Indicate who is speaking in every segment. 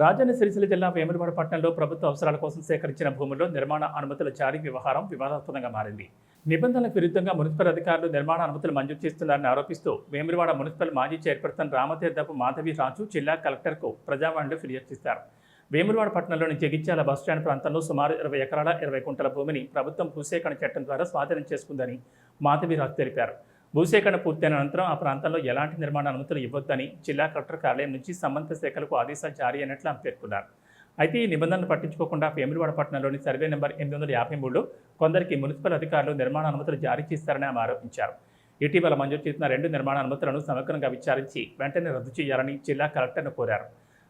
Speaker 1: రాజన్న సిరిసిల్ల జిల్లా వేములవాడ పట్టణంలో ప్రభుత్వ అవసరాల కోసం సేకరించిన భూముల్లో నిర్మాణ అనుమతుల జారీ వ్యవహారం వివాదాస్పదంగా మారింది. నిబంధనలకు విరుద్ధంగా మున్సిపల్ అధికారులు నిర్మాణ అనుమతులు మంజూరు చేస్తున్నారని ఆరోపిస్తూ వేములవాడ మున్సిపల్ మాజీ చైర్పర్సన్ రామతీర్థపు మాధవి రాజు జిల్లా కలెక్టర్కు ప్రజావాణిలో ఫిర్యాదు చేశారు. వేములవాడ పట్టణంలోని జగిత్యాల బస్టాండ్ ప్రాంతంలో సుమారు 20 ఎకరాల 20 కుంటల భూమిని ప్రభుత్వం భూసేకరణ చట్టం ద్వారా స్వాధీనం చేసుకుందని మాధవి రాజు తెలిపారు. భూసేకరణ పూర్తయిన అనంతరం ఆ ప్రాంతంలో ఎలాంటి నిర్మాణ అనుమతులు ఇవ్వొద్దని జిల్లా కలెక్టర్ కార్యాలయం నుంచి సంబంధిత శాఖలకు ఆదేశాలు జారీ అయినట్లు ఆమె పేర్కొన్నారు. అయితే ఈ నిబంధనలు పట్టించుకోకుండా వేములవాడ పట్టణంలోని సర్వే నెంబర్ 853లో కొందరికి మున్సిపల్ అధికారులు నిర్మాణ అనుమతులు జారీ చేస్తారని ఆమె ఆరోపించారు. ఇటీవల మంజూరు చేసిన 2 నిర్మాణ అనుమతులను సమగ్రంగా విచారించి వెంటనే రద్దు చేయాలని జిల్లా కలెక్టర్ను కోరారు.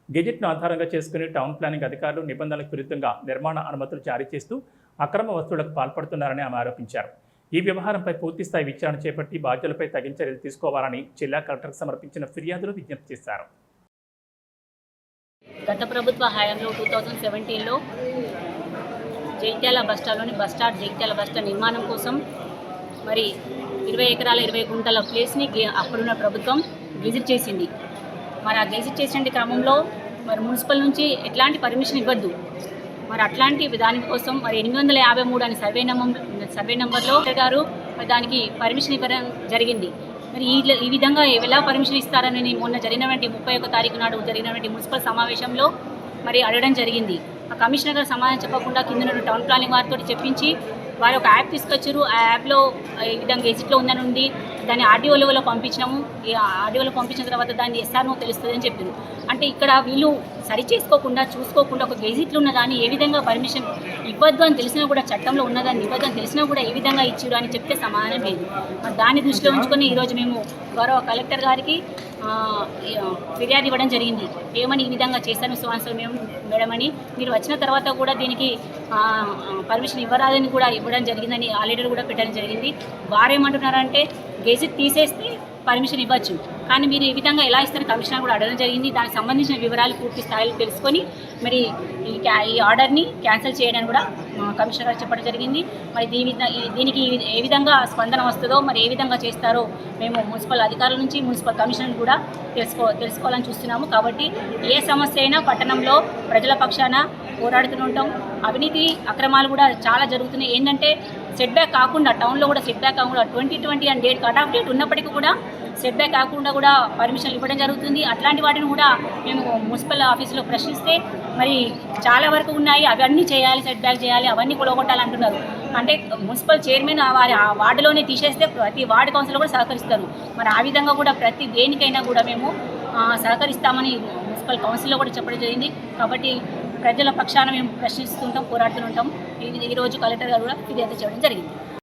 Speaker 1: గెజెట్ను ఆధారంగా చేసుకుని టౌన్ ప్లానింగ్ అధికారులు నిబంధనలకు విరుద్ధంగా నిర్మాణ అనుమతులు జారీ చేస్తూ అక్రమ వస్తువులకు పాల్పడుతున్నారని ఆమె ఆరోపించారు. ఈ వ్యవహారంపై పూర్తిస్థాయి విచారణ చేపట్టి బాధ్యులపై తగిన చర్యలు తీసుకోవాలని జిల్లా కలెక్టర్కు సమర్పించిన ఫిర్యాదులు విజ్ఞప్తి చేశారు.
Speaker 2: గత ప్రభుత్వ హయాంలో 2017లో జగిత్యాల బస్టాండ్ జగిత్యాల బస్టాండ్ నిర్మాణం కోసం మరి 20 ఎకరాల 20 గుంటల ప్లేస్ని అప్పుడున్న ప్రభుత్వం విజిట్ చేసింది. మరి ఆ విజిట్ చేసిన క్రమంలో మరి మున్సిపల్ నుంచి ఎట్లాంటి పర్మిషన్ ఇవ్వద్దు. మరి అట్లాంటి దానికోసం మరి 853 అని సర్వే నెంబర్లో గారు దానికి పర్మిషన్ ఇవ్వడం జరిగింది. మరి ఈ విధంగా ఎలా పర్మిషన్ ఇస్తారని మొన్న జరిగినటువంటి 31వ తారీఖు నాడు జరిగినటువంటి మున్సిపల్ సమావేశంలో మరి అడగడం జరిగింది. ఆ కమిషనర్ గారు సమాధానం చెప్పకుండా కింద టౌన్ ప్లానింగ్ వారితో చెప్పించి వారు ఒక యాప్ తీసుకొచ్చారు. ఆ యాప్లో ఈ విధంగా గెజిట్లో ఉందని ఉంది. దాన్ని ఆర్డీఓ లెవెల్లో పంపించినాము. ఈ ఆర్డీఓలో పంపించిన తర్వాత దాన్ని ఎస్ఆర్నో తెలుస్తుంది అని చెప్పారు. అంటే ఇక్కడ వీళ్ళు సరి చేసుకోకుండా చూసుకోకుండా ఒక గెజిట్లో ఉన్నదాన్ని ఏ విధంగా పర్మిషన్ ఇవ్వద్దు అని తెలిసినా కూడా చట్టంలో ఉన్నదాన్ని ఇవ్వద్దు అని తెలిసినా కూడా ఏ విధంగా ఇచ్చారు అని చెప్తే సమాధానం లేదు. మరి దాన్ని దృష్టిలో ఉంచుకొని ఈరోజు మేము గౌరవ కలెక్టర్ గారికి ఫిర్యాదు ఇవ్వడం జరిగింది. ఏమని ఈ విధంగా చేశాను సువాన్సర్ మేము మేడం అని, మీరు వచ్చిన తర్వాత కూడా దీనికి పర్మిషన్ ఇవ్వరాదని కూడా ఇవ్వడం జరిగిందని ఆ లెటర్ కూడా పెట్టడం జరిగింది. వారేమంటున్నారంటే గెజిట్ తీసేస్తే పర్మిషన్ ఇవ్వచ్చు, కానీ మీరు ఈ విధంగా ఎలా ఇస్తారని కమిషనర్ కూడా అడగడం జరిగింది. దానికి సంబంధించిన వివరాలు పూర్తి స్థాయిలో తెలుసుకొని మరి ఈ ఆర్డర్ని క్యాన్సిల్ చేయడానికి కూడా కమిషనర్ గారు చెప్పడం జరిగింది. మరి దీనికి ఏ విధంగా స్పందన వస్తుందో మరి ఏ విధంగా చేస్తారో మేము మున్సిపల్ అధికారుల నుంచి మున్సిపల్ కమిషనర్ కూడా తెలుసుకోవాలని చూస్తున్నాము. కాబట్టి ఏ సమస్య అయినా పట్టణంలో ప్రజల పక్షాన పోరాడుతూ ఉంటాం. అవినీతి అక్రమాలు కూడా చాలా జరుగుతున్నాయి. ఏంటంటే సెట్ బ్యాక్ కాకుండా టౌన్లో కూడా సెట్ బ్యాక్ కాకుండా 2020 అని కట్ ఆఫ్ డేట్ ఉన్నప్పటికీ కూడా సెట్ బ్యాక్ కాకుండా కూడా పర్మిషన్లు ఇవ్వడం జరుగుతుంది. అట్లాంటి వాటిని కూడా మేము మున్సిపల్ ఆఫీసులో ప్రశ్నిస్తే మరి చాలా వరకు ఉన్నాయి, అవన్నీ చేయాలి, సెట్ బ్యాక్ చేయాలి, అవన్నీ కొలగొట్టాలంటున్నారు. అంటే మున్సిపల్ చైర్మన్ వారి ఆ వార్డులోనే తీసేస్తే ప్రతి వార్డు కౌన్సిల్ కూడా సహకరిస్తారు. మరి ఆ విధంగా కూడా ప్రతి దేనికైనా కూడా మేము సహకరిస్తామని మున్సిపల్ కౌన్సిల్లో కూడా చెప్పడం జరిగింది. కాబట్టి ప్రజల పక్షాన మేము ప్రశ్నిస్తుంటాం, పోరాడుతుంటాం. ఈరోజు కలెక్టర్ గారు కూడా ఫిర్యాదు చేయడం జరిగింది.